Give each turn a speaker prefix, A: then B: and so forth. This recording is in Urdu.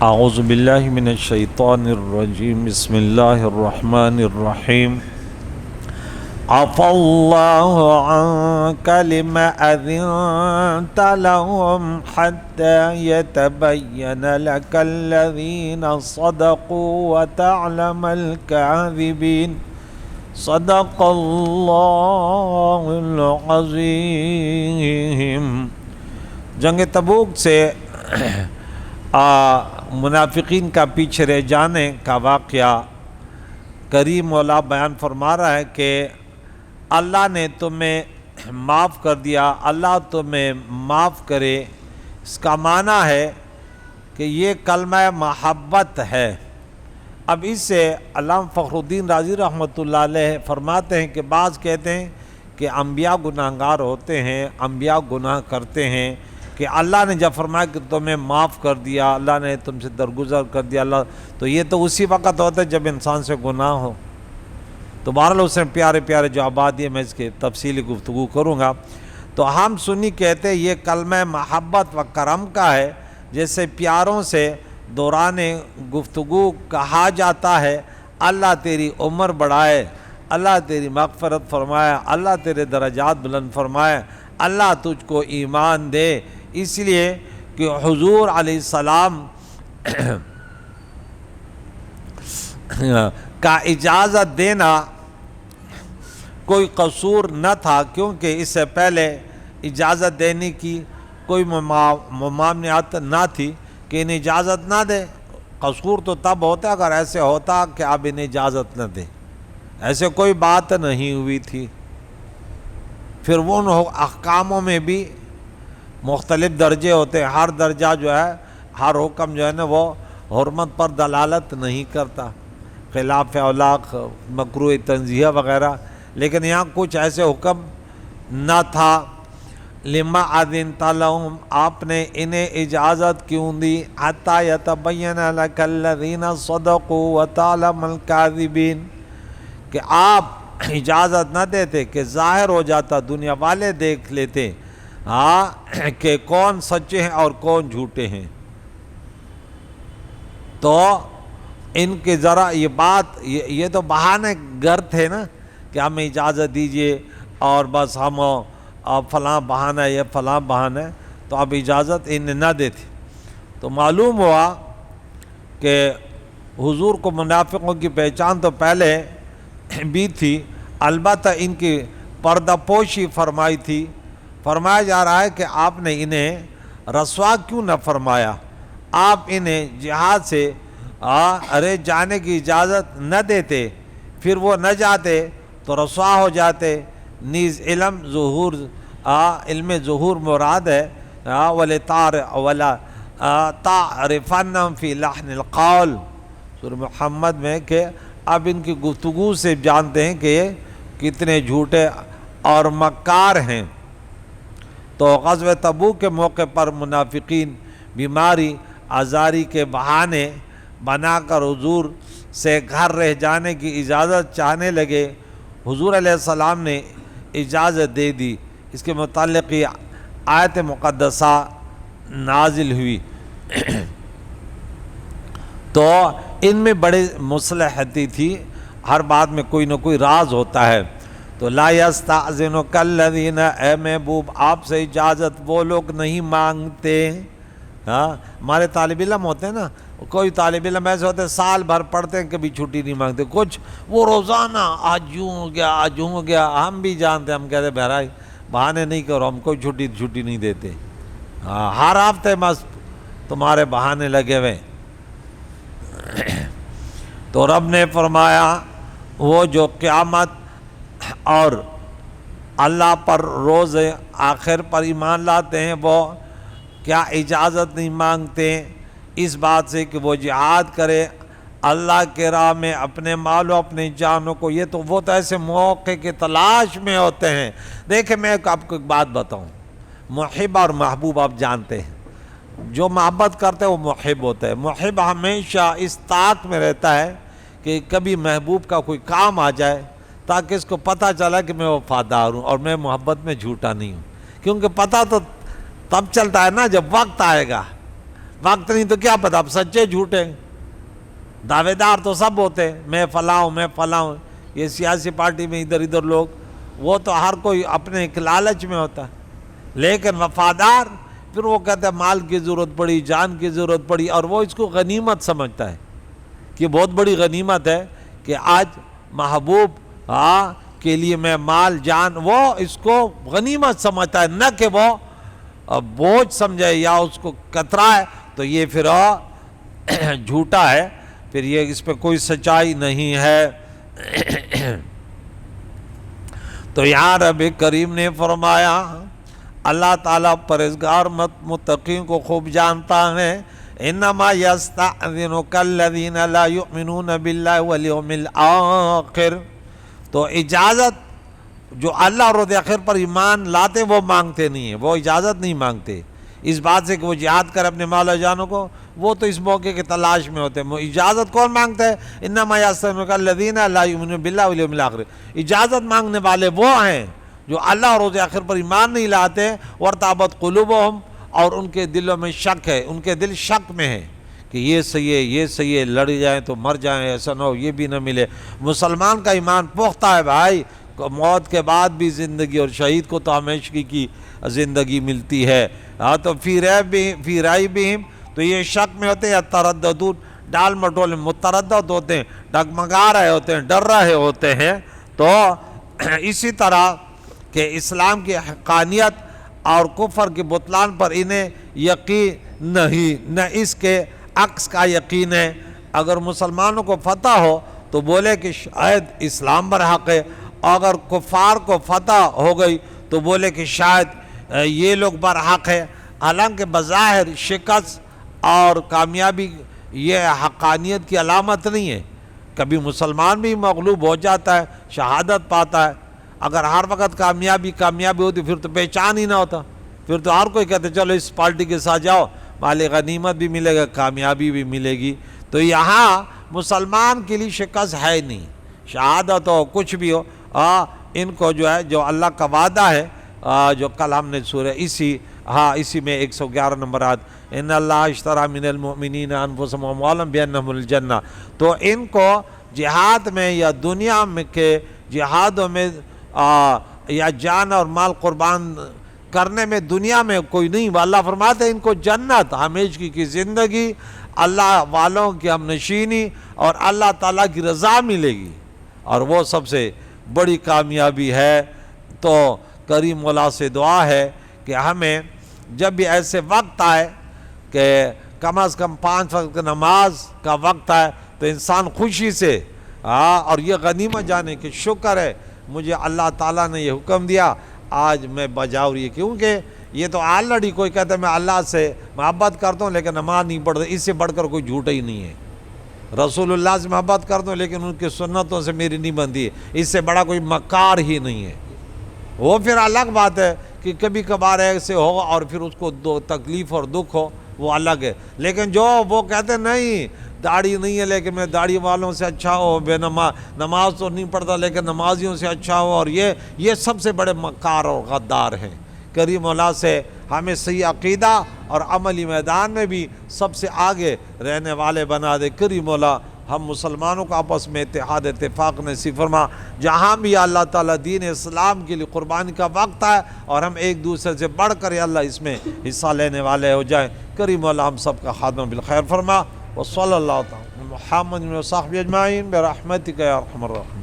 A: اعوذ باللہ من الشیطان الرجیم بسم اللہ الرحمن الرحیم عفا اللہ عنک لما اذنت لهم حتى يتبین لك الذین صدقوا وتعلم الكاذبین صدق اللہ العظیم۔ جنگ تبوک سے منافقین کا پیچھے رہ جانے کا واقعہ کریم مولا بیان فرما رہا ہے کہ اللہ نے تمہیں معاف کر دیا، اللہ تمہیں معاف کرے۔ اس کا معنی ہے کہ یہ کلمہ محبت ہے۔ اب اس سے علامہ فخر الدین رازی رحمۃ اللہ علیہ فرماتے ہیں کہ بعض کہتے ہیں کہ انبیاء گناہگار ہوتے ہیں، انبیاء گناہ کرتے ہیں، کہ اللہ نے جب فرمایا کہ تمہیں معاف کر دیا، اللہ نے تم سے درگزر کر دیا، اللہ تو یہ تو اسی وقت ہوتا ہے جب انسان سے گناہ ہو۔ تو بہرحال اس نے پیارے پیارے جوابات دیے، میں اس کی تفصیلی گفتگو کروں گا۔ تو ہم سنی کہتے ہیں یہ کلمہ محبت و کرم کا ہے، جیسے پیاروں سے دوران گفتگو کہا جاتا ہے اللہ تیری عمر بڑھائے، اللہ تیری مغفرت فرمائے، اللہ تیرے درجات بلند فرمائے، اللہ تجھ کو ایمان دے۔ اس لیے کہ حضور علیہ السلام کا اجازت دینا کوئی قصور نہ تھا، کیونکہ اس سے پہلے اجازت دینے کی کوئی ممانعت نہ تھی کہ انہیں اجازت نہ دے۔ قصور تو تب ہوتا اگر ایسے ہوتا کہ آپ انہیں اجازت نہ دیں، ایسے کوئی بات نہیں ہوئی تھی۔ پھر وہ احکاموں میں بھی مختلف درجے ہوتے ہیں، ہر درجہ جو ہے، ہر حکم جو ہے نا وہ حرمت پر دلالت نہیں کرتا، خلاف اولاق، مکروہ تنزیہ وغیرہ، لیکن یہاں کچھ ایسے حکم نہ تھا۔ لما اذنت لهم، آپ نے انہیں اجازت کیوں دی؟ حتی یتبین لک الذین صدقوا وتعلم الکاذبین، کہ آپ اجازت نہ دیتے کہ ظاہر ہو جاتا، دنیا والے دیکھ لیتے کہ کون سچے ہیں اور کون جھوٹے ہیں۔ تو ان کے ذرا یہ بات یہ تو بہانے گر تھے نا کہ ہمیں اجازت دیجئے اور بس ہم فلاں بہانہ ہے، یہ فلاں بہانہ ہے، تو اب اجازت انہیں نہ دیتے۔ تو معلوم ہوا کہ حضور کو منافقوں کی پہچان تو پہلے بھی تھی، البتہ ان کی پردہ پوشی فرمائی تھی۔ فرمایا جا رہا ہے کہ آپ نے انہیں رسوا کیوں نہ فرمایا، آپ انہیں جہاد سے جانے کی اجازت نہ دیتے، پھر وہ نہ جاتے تو رسوا ہو جاتے۔ نیز علم ظہور مراد ہے، وَلَا تَعْرِفَنَّهُمْ فِي لَحْنِ الْقَوْلِ، سورہ محمد میں، کہ اب ان کی گفتگو سے جانتے ہیں کہ یہ کتنے جھوٹے اور مکار ہیں۔ تو غزوہ تبوک کے موقع پر منافقین بیماری آزاری کے بہانے بنا کر حضور سے گھر رہ جانے کی اجازت چاہنے لگے۔ حضور علیہ السلام نے اجازت دے دی۔ اس کے متعلق یہ آیت مقدسہ نازل ہوئی۔ تو ان میں بڑے مصلحتی تھی، ہر بات میں کوئی نہ کوئی راز ہوتا ہے۔ تو لا یستأذنک الذین، اے محبوب آپ سے اجازت وہ لوگ نہیں مانگتے۔ ہمارے طالب علم ہوتے ہیں نا، کوئی طالب علم ایسے ہوتے ہیں سال بھر پڑھتے ہیں کبھی چھٹی نہیں مانگتے، کچھ وہ روزانہ آج یوں ہو گیا آج یوں ہو گیا۔ ہم بھی جانتے ہیں، ہم کہتے ہیں بہرحال بہانے نہیں کرو، ہم کوئی چھٹی نہیں دیتے، ہر ہفتے بس تمہارے بہانے لگے ہوئے۔ تو رب نے فرمایا وہ جو قیامت اور اللہ پر روز آخر پر ایمان لاتے ہیں وہ کیا اجازت نہیں مانگتے اس بات سے کہ وہ جہاد کرے اللہ کے راہ میں اپنے مال و اپنے جانوں کو؟ یہ تو وہ تو ایسے موقع کی تلاش میں ہوتے ہیں۔ دیکھیں میں آپ کو ایک بات بتاؤں، محب اور محبوب آپ جانتے ہیں، جو محبت کرتے ہیں وہ محب ہوتا ہے۔ محب ہمیشہ اس طاق میں رہتا ہے کہ کبھی محبوب کا کوئی کام آ جائے تاکہ اس کو پتہ چلا کہ میں وفادار ہوں اور میں محبت میں جھوٹا نہیں ہوں، کیونکہ پتہ تو تب چلتا ہے نا جب وقت آئے گا، وقت نہیں تو کیا پتہ اب سچے جھوٹے، دعوے دار تو سب ہوتے ہیں، میں فلاں ہوں میں فلاں ہوں، یہ سیاسی پارٹی میں ادھر ادھر لوگ، وہ تو ہر کوئی اپنے ایک لالچ میں ہوتا ہے، لیکن وفادار پھر وہ کہتا ہے مال کی ضرورت پڑی، جان کی ضرورت پڑی، اور وہ اس کو غنیمت سمجھتا ہے کہ بہت بڑی غنیمت ہے کہ آج محبوب کے لیے میں مال جان، وہ اس کو غنیمت سمجھتا ہے، نہ کہ وہ بوجھ سمجھے یا اس کو کترا ہے، تو یہ پھر جھوٹا ہے، پھر یہ اس پہ کوئی سچائی نہیں ہے۔ تو یہاں رب کریم نے فرمایا اللہ تعالیٰ پرہیزگار متقین کو خوب جانتا ہے، انما یستأذنک الذین لا یؤمنون باللہ والیوم الآخر، تو اجازت جو اللہ اور روز آخر پر ایمان لاتے وہ مانگتے نہیں ہیں، وہ اجازت نہیں مانگتے اس بات سے کہ وہ جہاد کر اپنے مال و جانوں کو، وہ تو اس موقع کے تلاش میں ہوتے ہیں۔ اجازت کون مانگتا ہے؟ انما یستأذنک الذین لا یؤمنون باللہ والیوم الآخر، اجازت مانگنے والے وہ ہیں جو اللہ اور روز آخر پر ایمان نہیں لاتے، وارتابت قلوبہم، اور ان کے دلوں میں شک ہے، ان کے دل شک میں ہے کہ یہ صحیح ہے یہ صحیح ہے، لڑ جائیں تو مر جائیں، ایسا نہ ہو یہ بھی نہ ملے۔ مسلمان کا ایمان پختہ ہے بھائی، موت کے بعد بھی زندگی، اور شہید کو تو ہمیشگی کی زندگی ملتی ہے۔ تو فی ریبہم، تو یہ شک میں ہوتے ہیں، ترددون، ڈال مٹول متردد ہوتے ہیں، ڈگمگا رہے ہوتے ہیں، ڈر رہے ہوتے ہیں۔ تو اسی طرح کہ اسلام کی حقانیت اور کفر کے بطلان پر انہیں یقین نہیں، نہ اس کے عکس کا یقین ہے۔ اگر مسلمانوں کو فتح ہو تو بولے کہ شاید اسلام برحق ہے، اگر کفار کو فتح ہو گئی تو بولے کہ شاید یہ لوگ برحق ہے، حالانکہ بظاہر شکست اور کامیابی یہ حقانیت کی علامت نہیں ہے۔ کبھی مسلمان بھی مغلوب ہو جاتا ہے، شہادت پاتا ہے، اگر ہر وقت کامیابی ہوتی پھر تو پہچان ہی نہ ہوتا، پھر تو ہر کوئی کہتے چلو اس پارٹی کے ساتھ جاؤ، مال غنیمت بھی ملے گا، کامیابی بھی ملے گی۔ تو یہاں مسلمان کے لیے شکست ہے نہیں، شہادت ہو کچھ بھی ہو، ان کو جو ہے جو اللہ کا وعدہ ہے، جو کل ہم نے سورہ اسی میں 111 نمبر آیت، ان اللہ اشتری من المؤمنین انفسهم واموالهم بانہم الجنہ، تو ان کو جہاد میں یا دنیا میں کے جہادوں میں یا جان اور مال قربان کرنے میں دنیا میں کوئی نہیں، اللہ فرماتے ہیں ان کو جنت، ہمیشگی کی زندگی، اللہ والوں کی ہم نشینی اور اللہ تعالیٰ کی رضا ملے گی، اور وہ سب سے بڑی کامیابی ہے۔ تو کریم مولا سے دعا ہے کہ ہمیں جب بھی ایسے وقت آئے کہ کم از کم 5 وقت نماز کا وقت آئے تو انسان خوشی سے اور یہ غنیمت جانے کہ شکر ہے مجھے اللہ تعالیٰ نے یہ حکم دیا، آج میں بجاؤ رہی ہے، کیونکہ یہ تو آلریڈی کوئی کہتا ہے میں اللہ سے محبت کرتا ہوں لیکن نماز نہیں پڑھتا، اس سے بڑھ کر کوئی جھوٹا ہی نہیں ہے۔ رسول اللہ سے محبت کرتا ہوں لیکن ان کی سنتوں سے میری نہیں بنتی ہے، اس سے بڑا کوئی مکار ہی نہیں ہے۔ وہ پھر الگ بات ہے کہ کبھی کبھار ایسے ہو اور پھر اس کو تکلیف اور دکھ ہو، وہ الگ ہے، لیکن جو وہ کہتے نہیں داڑھی نہیں ہے لیکن میں داڑھی والوں سے اچھا ہو، نماز تو نہیں پڑھتا لیکن نمازیوں سے اچھا ہو، اور یہ سب سے بڑے مکار اور غدار ہیں۔ کریم مولا سے ہمیں صحیح عقیدہ اور عملی میدان میں بھی سب سے آگے رہنے والے بنا دے۔ کریم مولا ہم مسلمانوں کو آپس میں اتحاد اتفاق نصیب فرما، جہاں بھی اللہ تعالیٰ دین اسلام کے لیے قربانی کا وقت ہے اور ہم ایک دوسرے سے بڑھ کر یا اللہ اس میں حصہ لینے والے ہو جائیں۔ کریم مولا ہم سب کا خاتمہ بالخیر فرما، وصلی اللہ تعالیٰ محمد و صحبہ اجمعین برحمتک یا ارحم الراحمین۔